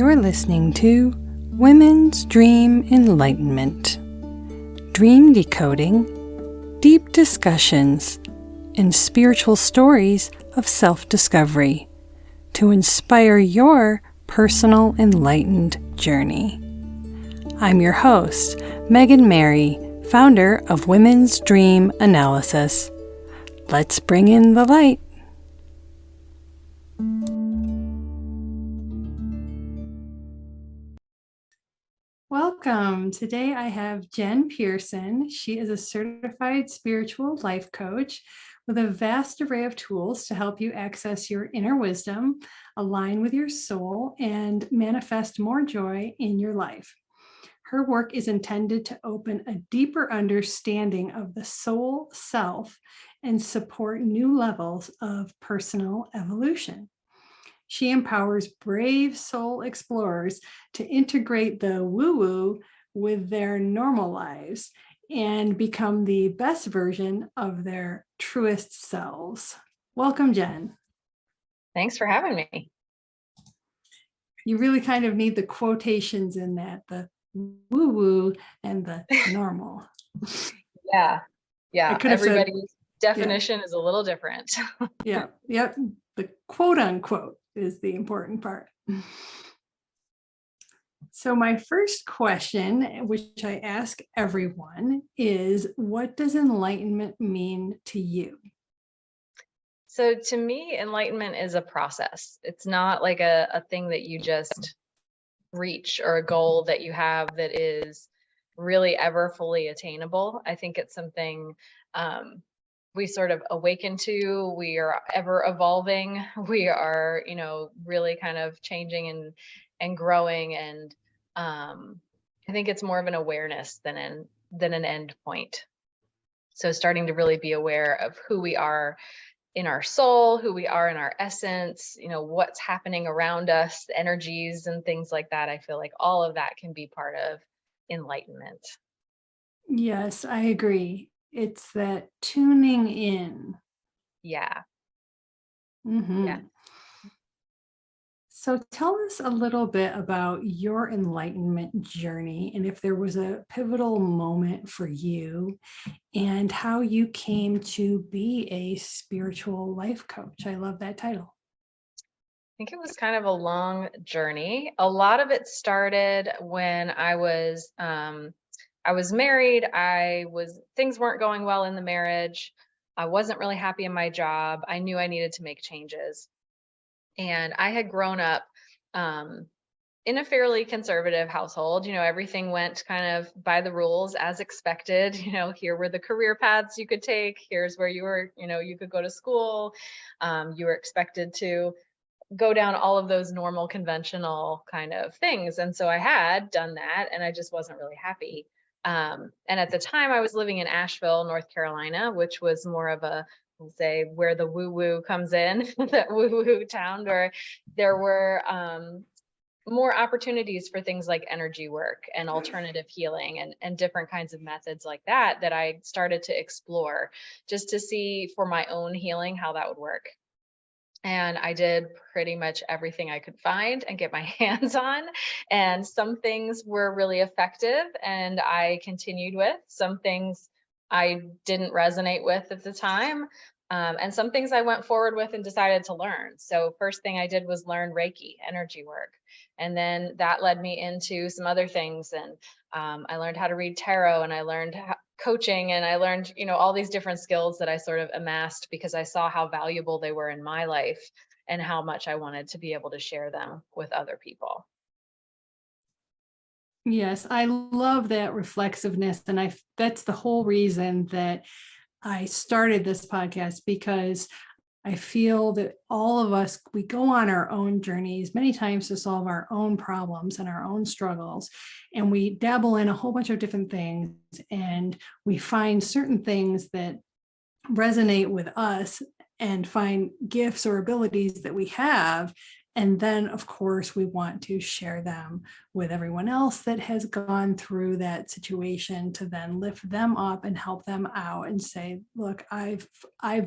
You're listening to Women's Dream Enlightenment, dream decoding, deep discussions, and spiritual stories of self-discovery to inspire your personal enlightened journey. I'm your host, Megan Mary, founder of Women's Dream Analysis. Let's bring in the light. Welcome. Today I have Jen Pearson. She is a certified spiritual life coach with a vast array of tools to help you access your inner wisdom, align with your soul, and manifest more joy in your life. Her work is intended to open a deeper understanding of the soul self and support new levels of personal evolution. She empowers brave soul explorers to integrate the woo-woo with their normal lives and become the best version of their truest selves. Welcome, Jen. Thanks for having me. You really kind of need the quotations in that, the woo-woo and the normal. Yeah. Everybody's definition is a little different. Yep. The quote unquote is the important part. So my first question, which I ask everyone, is what does enlightenment mean to you? So to me, enlightenment is a process. It's not like a thing that you just reach or a goal that you have that is really ever fully attainable. I think it's something we sort of awaken to. We are ever evolving. We are, really kind of changing and growing. And I think it's more of an awareness than an end point. So starting to really be aware of who we are in our soul, who we are in our essence, what's happening around us, the energies and things like that. I feel like all of that can be part of enlightenment. Yes, I agree. It's that tuning in. Yeah. Mm-hmm. Yeah. So tell us a little bit about your enlightenment journey and if there was a pivotal moment for you and how you came to be a spiritual life coach. I love that title. I think it was kind of a long journey. A lot of it started when I was married. Things weren't going well in the marriage. I wasn't really happy in my job. I knew I needed to make changes. And I had grown up in a fairly conservative household. Everything went kind of by the rules as expected. Here were the career paths you could take. Here's where you were, you could go to school. You were expected to go down all of those normal conventional kind of things. And so I had done that and I just wasn't really happy. And at the time I was living in Asheville, North Carolina, which was more of a, we'll say, where the woo-woo comes in, that woo-woo town, where there were more opportunities for things like energy work and alternative healing and different kinds of methods like that I started to explore just to see for my own healing how that would work. And I did pretty much everything I could find and get my hands on. And some things were really effective and I continued with. Some things I didn't resonate with at the time. And some things I went forward with and decided to learn. So first thing I did was learn Reiki, energy work. And then that led me into some other things. And I learned how to read tarot and I learned coaching and I learned, all these different skills that I sort of amassed because I saw how valuable they were in my life and how much I wanted to be able to share them with other people. Yes, I love that reflexiveness. And that's the whole reason that I started this podcast, because I feel that all of us, we go on our own journeys many times to solve our own problems and our own struggles. And we dabble in a whole bunch of different things and we find certain things that resonate with us and find gifts or abilities that we have And then, of course, we want to share them with everyone else that has gone through that situation, to then lift them up and help them out and say, look, I've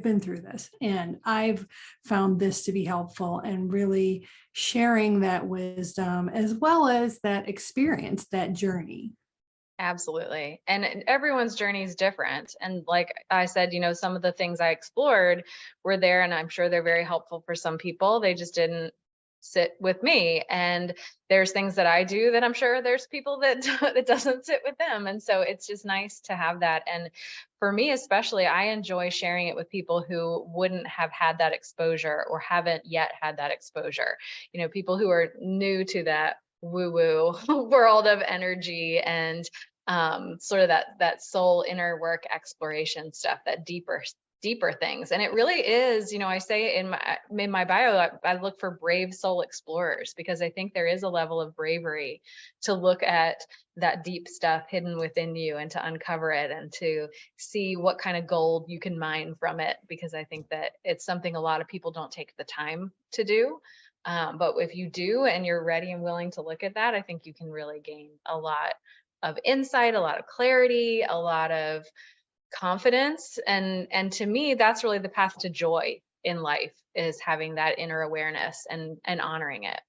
been through this and I've found this to be helpful, and really sharing that wisdom as well as that experience, that journey. Absolutely. And everyone's journey is different. And like I said, some of the things I explored were there, and I'm sure they're very helpful for some people. They just didn't sit with me. And there's things that I do that I'm sure there's people that that doesn't sit with them. And so it's just nice to have that. And for me, especially, I enjoy sharing it with people who wouldn't have had that exposure or haven't yet had that exposure. People who are new to that woo woo world of energy and sort of that soul inner work exploration stuff, that deeper things. And it really is, I say in my bio, I look for brave soul explorers, because I think there is a level of bravery to look at that deep stuff hidden within you and to uncover it and to see what kind of gold you can mine from it, because I think that it's something a lot of people don't take the time to do. But if you do and you're ready and willing to look at that, I think you can really gain a lot of insight, a lot of clarity, a lot of confidence. And to me, that's really the path to joy in life, is having that inner awareness and honoring it.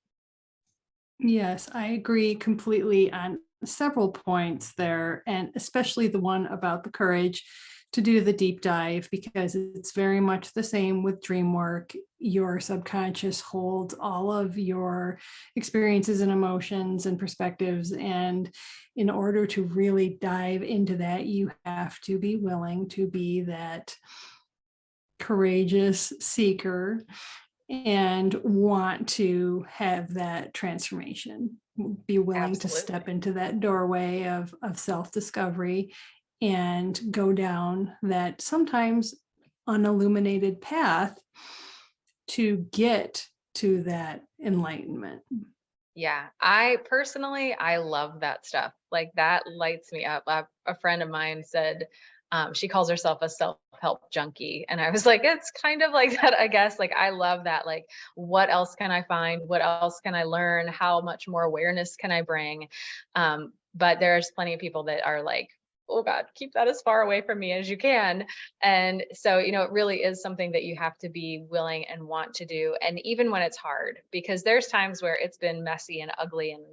Yes, I agree completely on several points there, and especially the one about the courage to do the deep dive, because it's very much the same with dream work. Your subconscious holds all of your experiences and emotions and perspectives. And in order to really dive into that, you have to be willing to be that courageous seeker and want to have that transformation, be willing to Absolutely. step into that doorway of self-discovery and go down that sometimes unilluminated path to get to that enlightenment. Yeah, I love that stuff. Like, that lights me up. A friend of mine said, she calls herself a self-help junkie. And I was like, it's kind of like that, I guess. Like, I love that. Like, what else can I find? What else can I learn? How much more awareness can I bring? But there's plenty of people that are like, oh God, keep that as far away from me as you can. And so, it really is something that you have to be willing and want to do. And even when it's hard, because there's times where it's been messy and ugly and,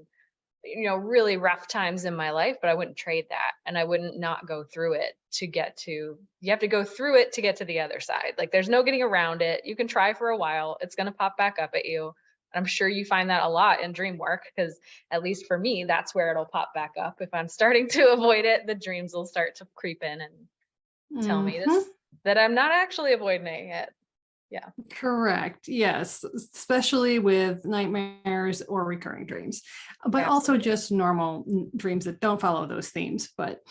really rough times in my life, but I wouldn't trade that. And I wouldn't not go through it you have to go through it to get to the other side. Like, there's no getting around it. You can try for a while. It's going to pop back up at you. I'm sure you find that a lot in dream work, because at least for me, that's where it'll pop back up. If I'm starting to avoid it, the dreams will start to creep in and tell me Mhm. this, that I'm not actually avoiding it. Yeah. Correct. Yes, especially with nightmares or recurring dreams, but also Absolutely. just normal dreams that don't follow those themes. But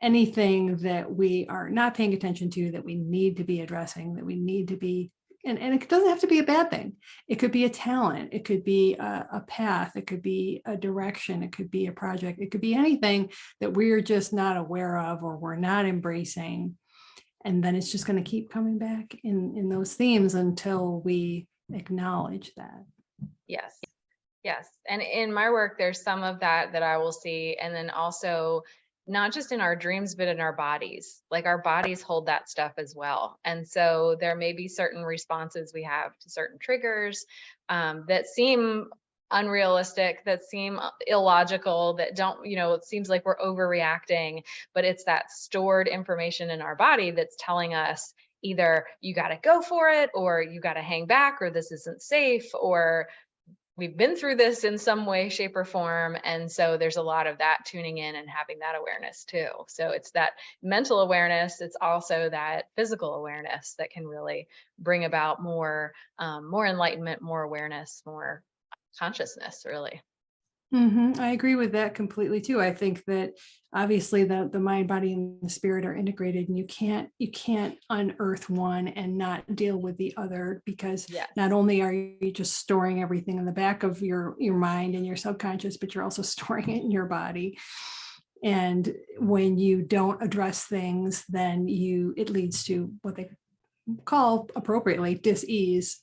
anything that we are not paying attention to, that we need to be addressing, that we need to be, and it doesn't have to be a bad thing. It could be a talent, it could be a path, it could be a direction, it could be a project, it could be anything that we're just not aware of or we're not embracing. And then it's just going to keep coming back in those themes until we acknowledge that. Yes. Yes. And in my work, there's some of that I will see. And then also, not just in our dreams, but in our bodies. Like, our bodies hold that stuff as well. And so there may be certain responses we have to certain triggers that seem unrealistic, that seem illogical, that don't, it seems like we're overreacting, but it's that stored information in our body that's telling us either you got to go for it, or you got to hang back, or this isn't safe, or we've been through this in some way, shape, or form. And so there's a lot of that tuning in and having that awareness too. So it's that mental awareness. It's also that physical awareness that can really bring about more enlightenment, more awareness, more consciousness, really. I agree with that completely too. I think that obviously the mind, body, and the spirit are integrated, and you can't unearth one and not deal with the other, because not Yes. only are you just storing everything in the back of your mind and your subconscious, but you're also storing it in your body. And when you don't address things, then it leads to what they call appropriately dis-ease.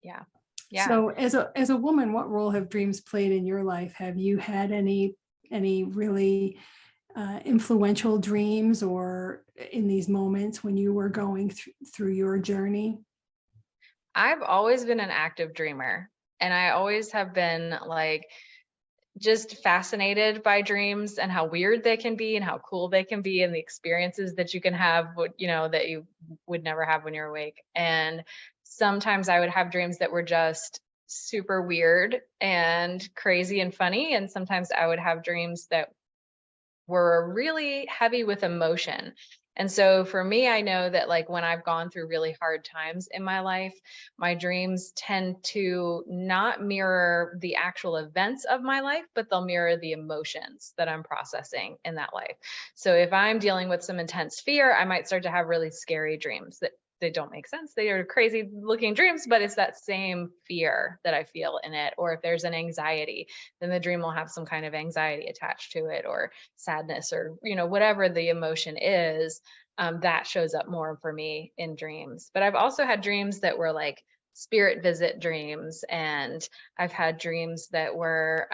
Yeah. Yeah. So as a woman, what role have dreams played in your life? Have you had any really influential dreams, or in these moments when you were going through your journey? I've always been an active dreamer, and I always have been like just fascinated by dreams and how weird they can be and how cool they can be and the experiences that you can have, that you would never have when you're awake. And sometimes I would have dreams that were just super weird and crazy and funny. And sometimes I would have dreams that were really heavy with emotion. And so for me, I know that like when I've gone through really hard times in my life, my dreams tend to not mirror the actual events of my life, but they'll mirror the emotions that I'm processing in that life. So if I'm dealing with some intense fear, I might start to have really scary dreams that they don't make sense. They are crazy looking dreams, but it's that same fear that I feel in it. Or if there's an anxiety, then the dream will have some kind of anxiety attached to it, or sadness, or whatever the emotion is. That shows up more for me in dreams. But I've also had dreams that were like spirit visit dreams, and I've had dreams that were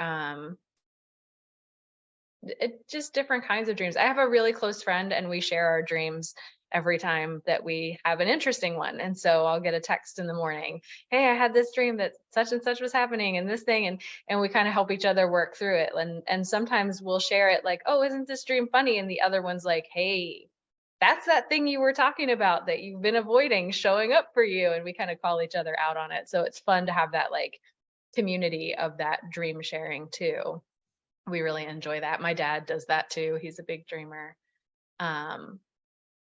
just different kinds of dreams. I have a really close friend, and we share our dreams every time that we have an interesting one. And so I'll get a text in the morning, "Hey, I had this dream that such and such was happening and this thing," and we kind of help each other work through it. And sometimes we'll share it like, "Oh, isn't this dream funny?" And the other one's like, "Hey, that's that thing you were talking about that you've been avoiding showing up for you." And we kind of call each other out on it. So it's fun to have that like community of that dream sharing too. We really enjoy that. My dad does that too. He's a big dreamer. Um,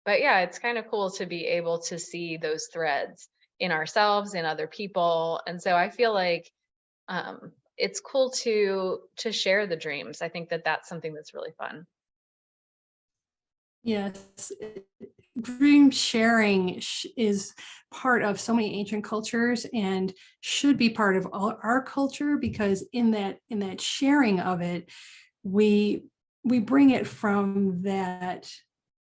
but yeah, it's kind of cool to be able to see those threads in ourselves, in other people. And so I feel like it's cool to share the dreams. I think that that's something that's really fun. Yes, dream sharing is part of so many ancient cultures and should be part of all our culture, because in that sharing of it, we we bring it from that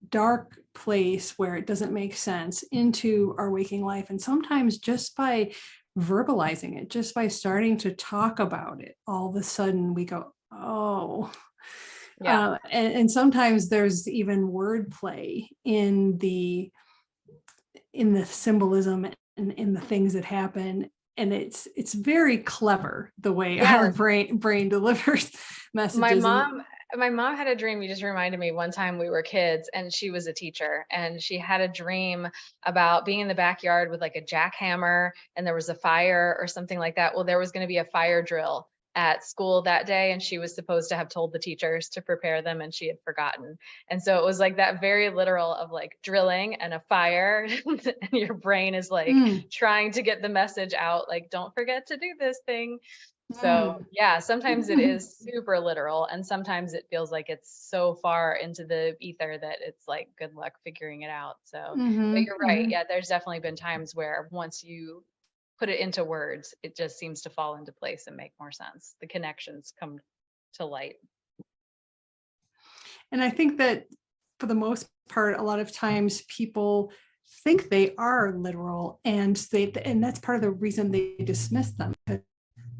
dark place where it doesn't make sense into our waking life. And sometimes just by verbalizing it, just by starting to talk about it, all of a sudden we go, oh. Yeah. And sometimes there's even wordplay in the symbolism and in the things that happen, and it's very clever the way our Yes. brain delivers My messages. And mom my mom had a dream. You just reminded me, one time we were kids and she was a teacher, and she had a dream about being in the backyard with like a jackhammer, and there was a fire or something like that. Well, there was going to be a fire drill at school that day, and she was supposed to have told the teachers to prepare them, and she had forgotten. And so it was like that very literal of like drilling and a fire and your brain is like mm, trying to get the message out, like don't forget to do this thing. So, mm. yeah, sometimes it is super literal, and sometimes it feels like it's so far into the ether that it's like, good luck figuring it out. So, but Mhm, you're right. mhm. Yeah, there's definitely been times where once you put it into words, it just seems to fall into place and make more sense. The connections come to light. And I think that for the most part, a lot of times people think they are literal, and that's part of the reason they dismiss them.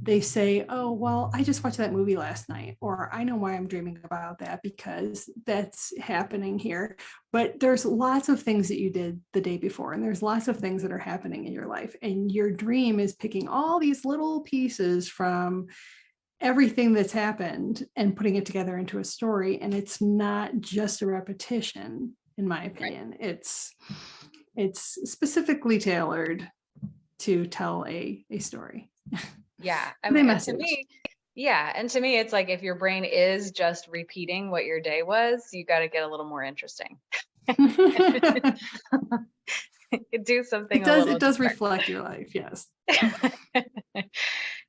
They say, "Oh, well, I just watched that movie last night," or "I know why I'm dreaming about that because that's happening here." But there's lots of things that you did the day before, and there's lots of things that are happening in your life, and your dream is picking all these little pieces from everything that's happened and putting it together into a story. And it's not just a repetition, in my Right. opinion. It's specifically tailored to tell a story Yeah. I with a mean, and to message. me, yeah. And to me, it's like if your brain is just repeating what your day was, you got to get a little more interesting. it Do something a does it little does different. reflect your life, yes.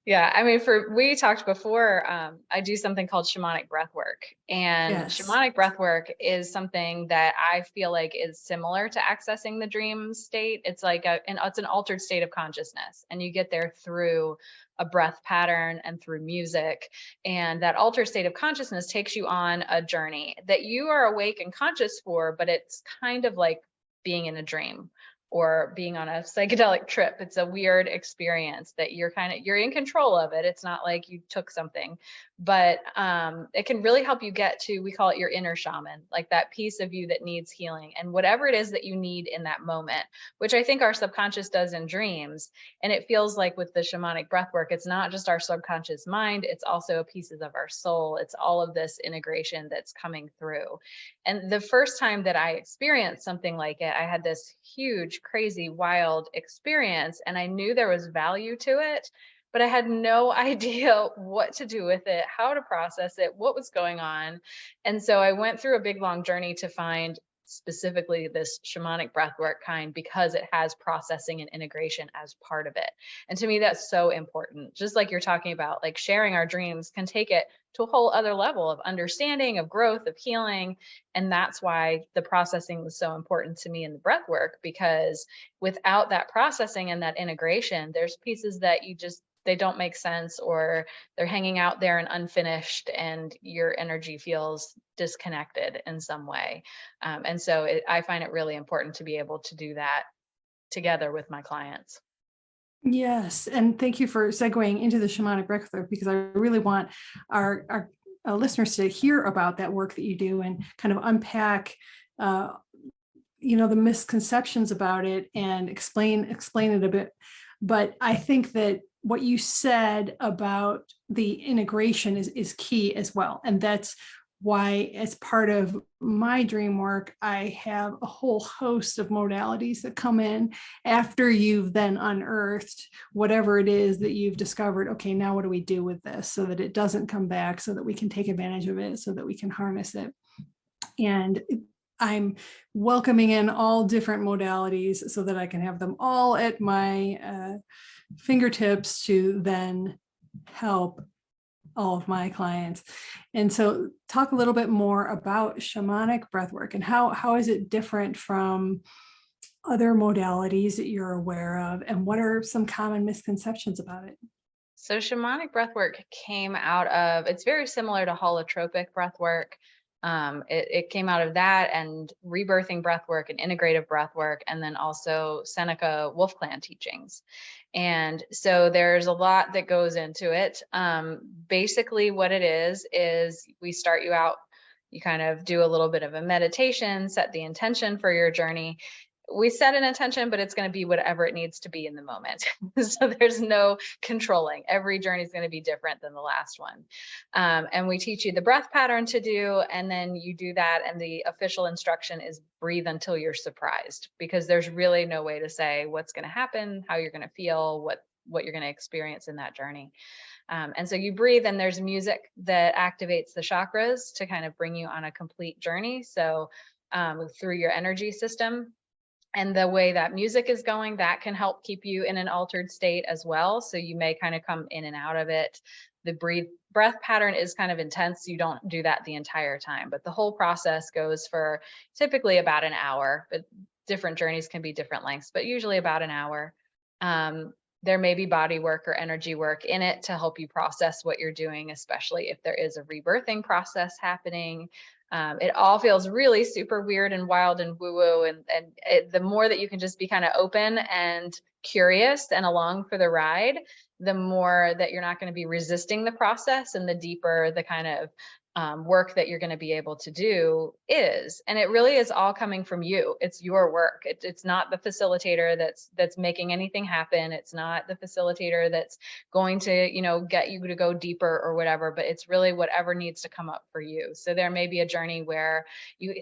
Yeah, I mean, we talked before, I do something called shamanic breathwork. And Yes. shamanic breathwork is something that I feel like is similar to accessing the dream state. It's like it's an altered state of consciousness, and you get there through a breath pattern and through music. And that altered state of consciousness takes you on a journey that you are awake and conscious for, but it's kind of like being in a dream, or being on a psychedelic trip. It's a weird experience that you're in control of it. It's not like you took something, but it can really help you get to, we call it your inner shaman, like that piece of you that needs healing and whatever it is that you need in that moment, which I think our subconscious does in dreams. And it feels like with the shamanic breath work, it's not just our subconscious mind, it's also pieces of our soul. It's all of this integration that's coming through. And the first time that I experienced something like it, I had this huge, crazy, wild experience, and I knew there was value to it, but I had no idea what to do with it, how to process it, what was going on. And so I went through a big, long journey to find specifically this shamanic breathwork kind because it has processing and integration as part of it. And to me, that's so important. Just like you're talking about, like sharing our dreams can take it to a whole other level of understanding, of growth, of healing. And that's why the processing was so important to me in the breath work, because without that processing and that integration, there's pieces that they don't make sense, or they're hanging out there and unfinished, and your energy feels disconnected in some way. And so I find it really important to be able to do that together with my clients. Yes, and thank you for segueing into the shamanic breathwork, because I really want our listeners to hear about that work that you do and kind of unpack, the misconceptions about it and explain it a bit. But I think that what you said about the integration is key as well, and that's why, as part of my dream work, I have a whole host of modalities that come in after you've then unearthed whatever it is that you've discovered. Okay, now what do we do with this so that it doesn't come back, so that we can take advantage of it, so that we can harness it? And I'm welcoming in all different modalities so that I can have them all at my fingertips to then help all of my clients. And so talk a little bit more about shamanic breathwork, and how is it different from other modalities that you're aware of, and what are some common misconceptions about it? So shamanic breathwork came out of, it's very similar to holotropic breathwork. It came out of that and rebirthing breathwork and integrative breathwork, and then also Seneca Wolf Clan teachings. And so there's a lot that goes into it. Basically what it is we start you out, you kind of do a little bit of a meditation, set the intention for your journey. We set an intention, but it's going to be whatever it needs to be in the moment. So there's no controlling. Every journey is going to be different than the last one. And we teach you the breath pattern to do, and then you do that. And the official instruction is breathe until you're surprised, because there's really no way to say what's going to happen, how you're going to feel, what you're going to experience in that journey. And so you breathe, and there's music that activates the chakras to kind of bring you on a complete journey. So through your energy system. And the way that music is going, that can help keep you in an altered state as well. So you may kind of come in and out of it. The breath pattern is kind of intense. You don't do that the entire time, but the whole process goes for typically about an hour, but different journeys can be different lengths, but usually about an hour. There may be body work or energy work in it to help you process what you're doing, especially if there is a rebirthing process happening. It all feels really super weird and wild and woo-woo. And the more that you can just be kind of open and curious and along for the ride, the more that you're not going to be resisting the process, and the deeper the kind of work that you're going to be able to do is. And it really is all coming from you. It's your work. It's not the facilitator that's making anything happen. It's not the facilitator that's going to, get you to go deeper or whatever, but it's really whatever needs to come up for you. So there may be a journey where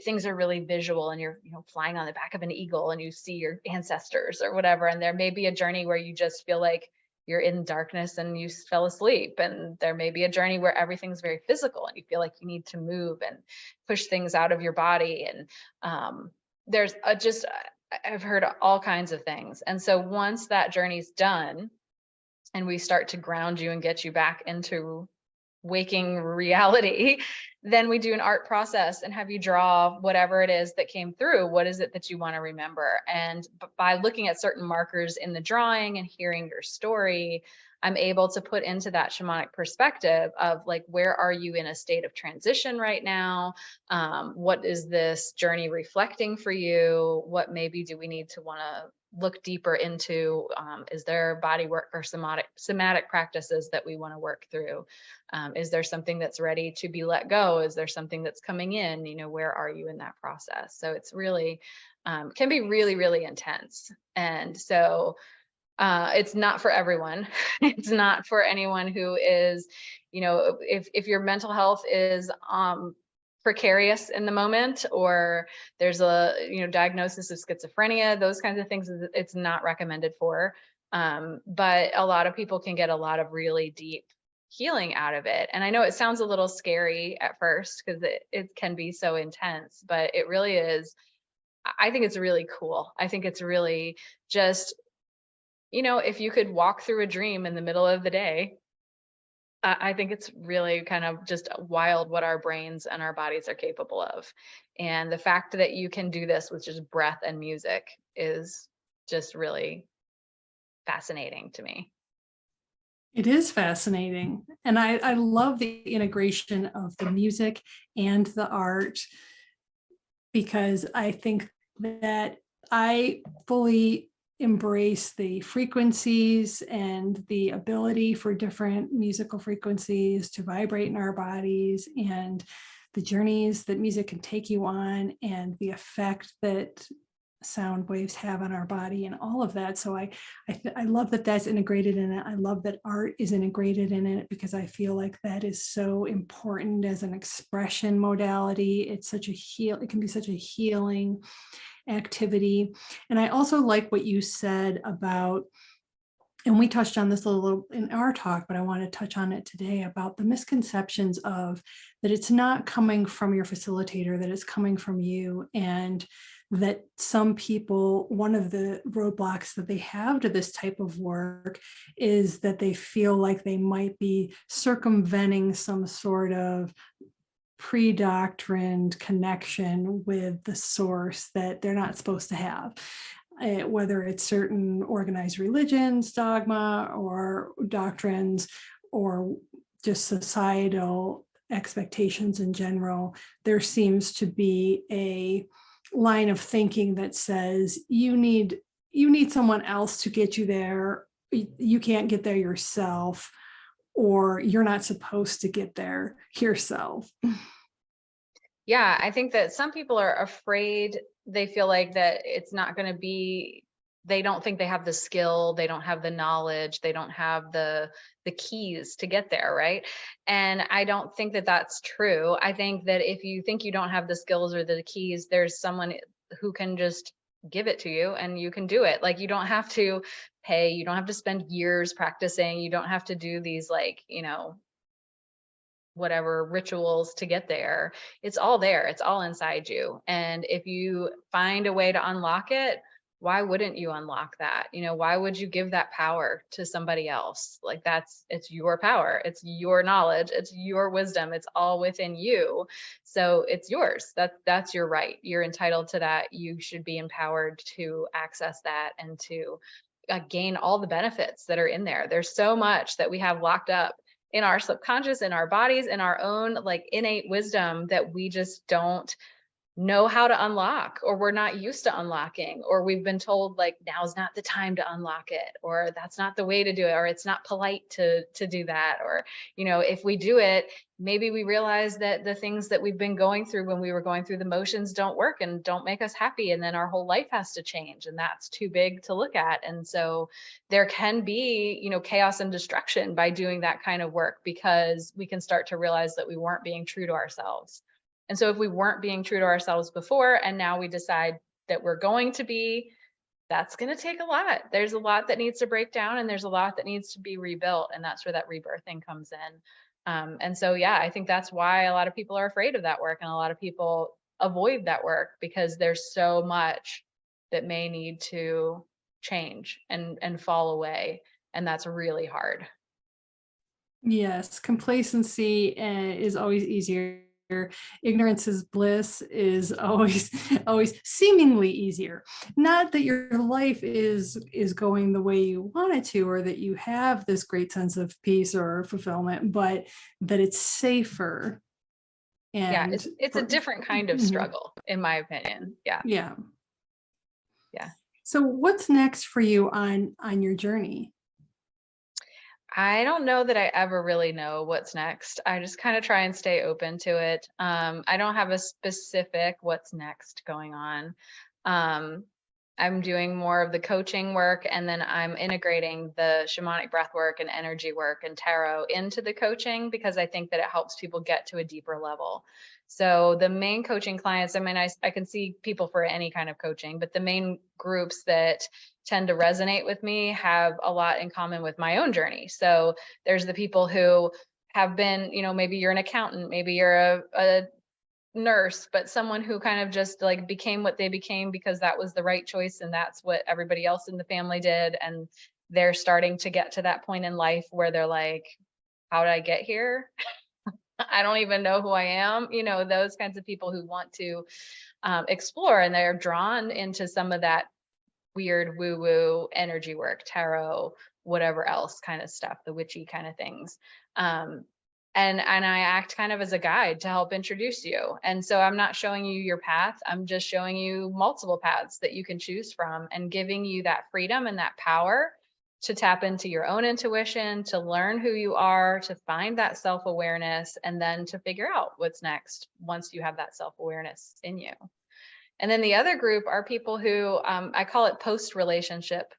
things are really visual, and you're, flying on the back of an eagle and you see your ancestors or whatever. And there may be a journey where you just feel like you're in darkness and you fell asleep. And there may be a journey where everything's very physical and you feel like you need to move and push things out of your body. And I've heard all kinds of things. And so once that journey's done and we start to ground you and get you back into waking reality, then we do an art process and have you draw whatever it is that came through. What is it that you want to remember? And by looking at certain markers in the drawing and hearing your story, I'm able to put into that shamanic perspective of like, where are you in a state of transition right now? What is this journey reflecting for you? What maybe do we need to want to look deeper into? Is there body work or somatic practices that we want to work through? Is there something that's ready to be let go? Is there something that's coming in? Where are you in that process? So it's really can be really, really intense. And so it's not for everyone. It's not for anyone who is, if your mental health is precarious in the moment, or there's a diagnosis of schizophrenia, those kinds of things, it's not recommended for. But a lot of people can get a lot of really deep healing out of it. And I know it sounds a little scary at first because it can be so intense, but it really is. I think it's really cool. I think it's really just, if you could walk through a dream in the middle of the day, I think it's really kind of just wild what our brains and our bodies are capable of. And the fact that you can do this with just breath and music is just really fascinating to me. It is fascinating. And I love the integration of the music and the art, because I think that I fully embrace the frequencies and the ability for different musical frequencies to vibrate in our bodies, and the journeys that music can take you on, and the effect that sound waves have on our body and all of that. So I love that that's integrated in it. I love that art is integrated in it, because I feel like that is so important as an expression modality. It's such a it can be such a healing activity. And I also like what you said about, and we touched on this a little in our talk, but I want to touch on it today, about the misconceptions of that it's not coming from your facilitator, that it's coming from you. And that some people, one of the roadblocks that they have to this type of work is that they feel like they might be circumventing some sort of pre-doctrined connection with the source that they're not supposed to have. Whether it's certain organized religions, dogma, or doctrines, or just societal expectations in general, there seems to be a line of thinking that says you need someone else to get you there. You can't get there yourself, or you're not supposed to get there yourself. Yeah, I think that some people are afraid. They feel like that it's not going to be, they don't think they have the skill, they don't have the knowledge, they don't have the keys to get there, right? And I don't think that that's true. I think that if you think you don't have the skills or the keys, there's someone who can just give it to you and you can do it. Like, you don't have to pay, you don't have to spend years practicing, you don't have to do these like, whatever rituals to get there. It's all there. It's all inside you. And if you find a way to unlock it, why wouldn't you unlock that? Why would you give that power to somebody else? Like, it's your power. It's your knowledge. It's your wisdom. It's all within you. So it's yours. That's your right. You're entitled to that. You should be empowered to access that and to gain all the benefits that are in there. There's so much that we have locked up in our subconscious, in our bodies, in our own like innate wisdom that we just don't know how to unlock, or we're not used to unlocking, or we've been told like now's not the time to unlock it, or that's not the way to do it, or it's not polite to do that, or if we do it, maybe we realize that the things that we've been going through when we were going through the motions don't work and don't make us happy, and then our whole life has to change, and that's too big to look at. And so there can be chaos and destruction by doing that kind of work, because we can start to realize that we weren't being true to ourselves. And so if we weren't being true to ourselves before, and now we decide that we're going to be, that's going to take a lot. There's a lot that needs to break down, and there's a lot that needs to be rebuilt. And that's where that rebirthing comes in. And so, yeah, I think that's why a lot of people are afraid of that work, and a lot of people avoid that work, because there's so much that may need to change and fall away. And that's really hard. Yes, complacency is always easier ignorance is bliss is always always seemingly easier. Not that your life is going the way you want it to, or that you have this great sense of peace or fulfillment, but that it's safer. Yeah, And it's a different kind of Mhm. struggle, in my opinion. Yeah, Yeah. yeah. So what's next for you on your journey? I don't know that I ever really know what's next. I just kind of try and stay open to it. I don't have a specific what's next going on. Um, I'm doing more of the coaching work, and then I'm integrating the shamanic breath work and energy work and tarot into the coaching because I think that it helps people get to a deeper level. So the main coaching clients, I mean, I can see people for any kind of coaching, but the main groups that tend to resonate with me have a lot in common with my own journey. So there's the people who have been, maybe you're an accountant, maybe you're a nurse, but someone who kind of just like became what they became because that was the right choice and that's what everybody else in the family did. And they're starting to get to that point in life where they're like, how did I get here? I don't even know who I am. Those kinds of people who want to explore, and they're drawn into some of that weird woo woo energy work, tarot, whatever else kind of stuff, the witchy kind of things. Um, and I act kind of as a guide to help introduce you. And so I'm not showing you your path. I'm just showing you multiple paths that you can choose from and giving you that freedom and that power to tap into your own intuition, to learn who you are, to find that self-awareness, and then to figure out what's next once you have that self-awareness in you. And then the other group are people who I call it post-relationship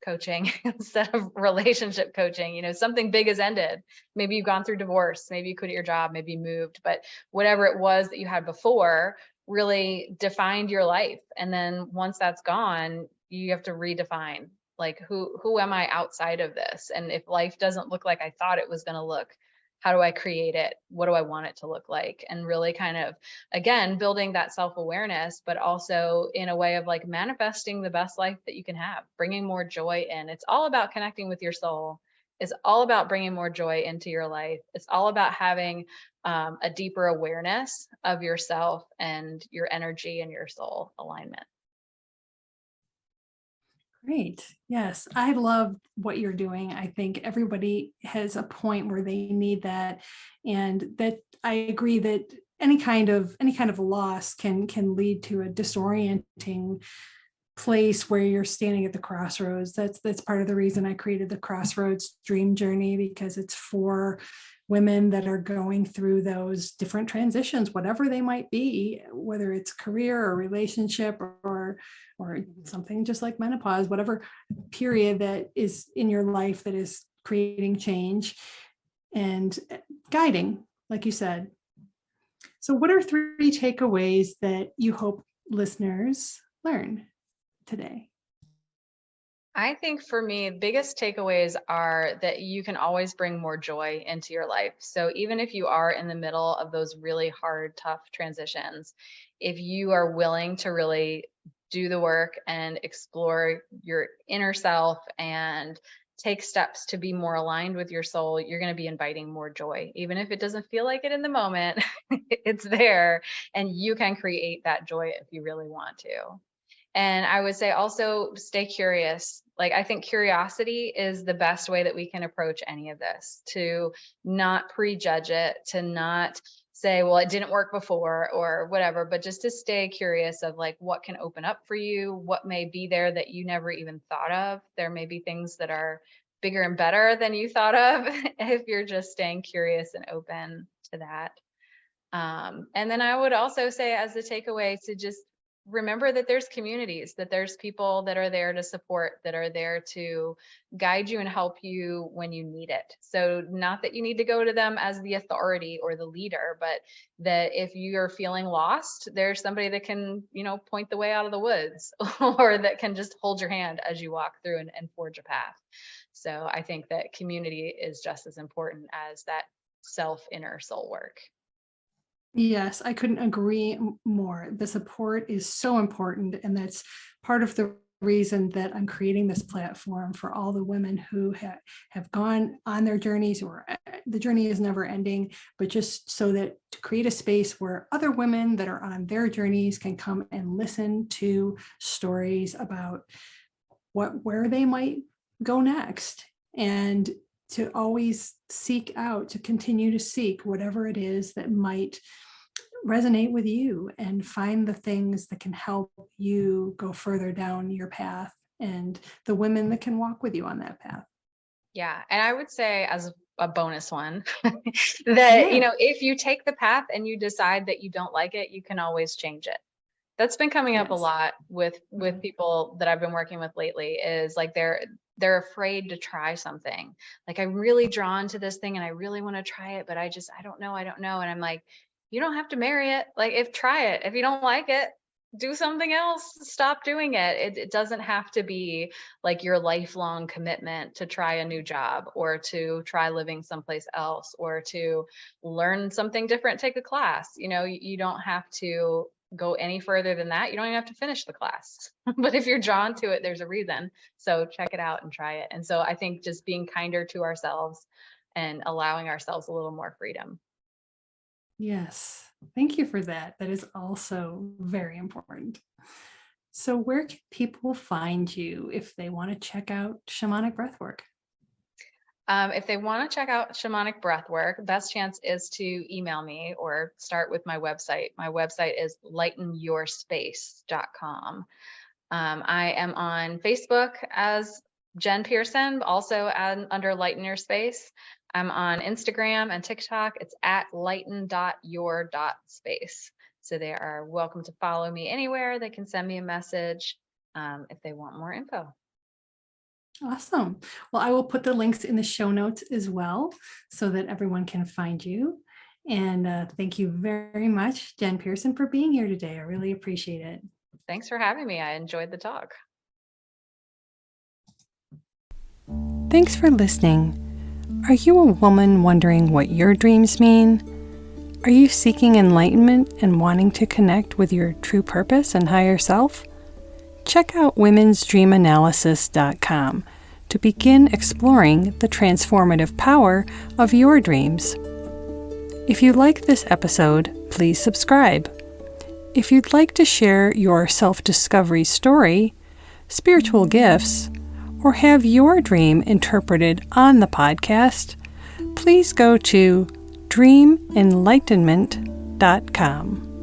coaching instead of relationship coaching. Something big has ended. Maybe you've gone through divorce, maybe you quit your job, maybe you moved, but whatever it was that you had before really defined your life. And then once that's gone, you have to redefine, like, who am I outside of this? And if life doesn't look like I thought it was going to look, how do I create it? What do I want it to look like? And really kind of, again, building that self-awareness, but also in a way of like manifesting the best life that you can have, bringing more joy in. It's all about connecting with your soul. It's all about bringing more joy into your life. It's all about having a deeper awareness of yourself and your energy and your soul alignment. Great. Yes, I love what you're doing. I think everybody has a point where they need that, and that I agree that any kind of loss can lead to a disorienting place where you're standing at the crossroads. That's part of the reason I created the Crossroads Dream Journey, because it's for women that are going through those different transitions, whatever they might be, whether it's career or relationship or something just like menopause, whatever period that is in your life that is creating change and guiding, like you said. So what are 3 takeaways that you hope listeners learn today? I think for me, biggest takeaways are that you can always bring more joy into your life. So even if you are in the middle of those really hard, tough transitions, if you are willing to really do the work and explore your inner self and take steps to be more aligned with your soul, you're going to be inviting more joy. Even if it doesn't feel like it in the moment, it's there, and you can create that joy if you really want to. And I would say also stay curious. Like, I think curiosity is the best way that we can approach any of this, to not prejudge it, to not say, well, it didn't work before or whatever, but just to stay curious of like what can open up for you, what may be there that you never even thought of. There may be things that are bigger and better than you thought of if you're just staying curious and open to that. And then I would also say, as a takeaway, to just remember that there's communities, that there's people that are there to support, that are there to guide you and help you when you need it. So not that you need to go to them as the authority or the leader, but that if you're feeling lost, there's somebody that can, point the way out of the woods or that can just hold your hand as you walk through and forge a path. So I think that community is just as important as that self inner soul work. Yes, I couldn't agree more. The support is so important, and that's part of the reason that I'm creating this platform for all the women who have gone on their journeys, or the journey is never ending, but just so that to create a space where other women that are on their journeys can come and listen to stories about where they might go next, and to always to continue to seek whatever it is that might resonate with you, and find the things that can help you go further down your path, and the women that can walk with you on that path. Yeah. And I would say, as a bonus one, that, Yeah. if you take the path and you decide that you don't like it, you can always change it. That's been coming up a Yes. lot with people that I've been working with lately, is like they're afraid to try something. Like, I'm really drawn to this thing and I really want to try it, but I don't know. And I'm like, you don't have to marry it. Like, try it. If you don't like it, do something else. Stop doing it. It doesn't have to be like your lifelong commitment to try a new job, or to try living someplace else, or to learn something different, take a class. You don't have to go any further than that. You don't even have to finish the class. But if you're drawn to it, there's a reason. So check it out and try it. And so I think just being kinder to ourselves and allowing ourselves a little more freedom. Yes. Thank you for that. That is also very important. So where can people find you if they want to check out shamanic breathwork? If they want to check out Shamanic Breathwork, best chance is to email me or start with my website. My website is lightennourspace.com. I am on Facebook as Jen Pearson, also under Lighten Your Space. I'm on Instagram and TikTok. It's at lighten.your.space. So they are welcome to follow me anywhere. They can send me a message if they want more info. Awesome. Well, I will put the links in the show notes as well, so that everyone can find you. And thank you very much, Jen Pearson, for being here today. I really appreciate it. Thanks for having me. I enjoyed the talk. Thanks for listening. Are you a woman wondering what your dreams mean? Are you seeking enlightenment and wanting to connect with your true purpose and higher self? Check out womensdreamanalysis.com to begin exploring the transformative power of your dreams. If you like this episode, please subscribe. If you'd like to share your self-discovery story, spiritual gifts, or have your dream interpreted on the podcast, please go to dreamenlightenment.com.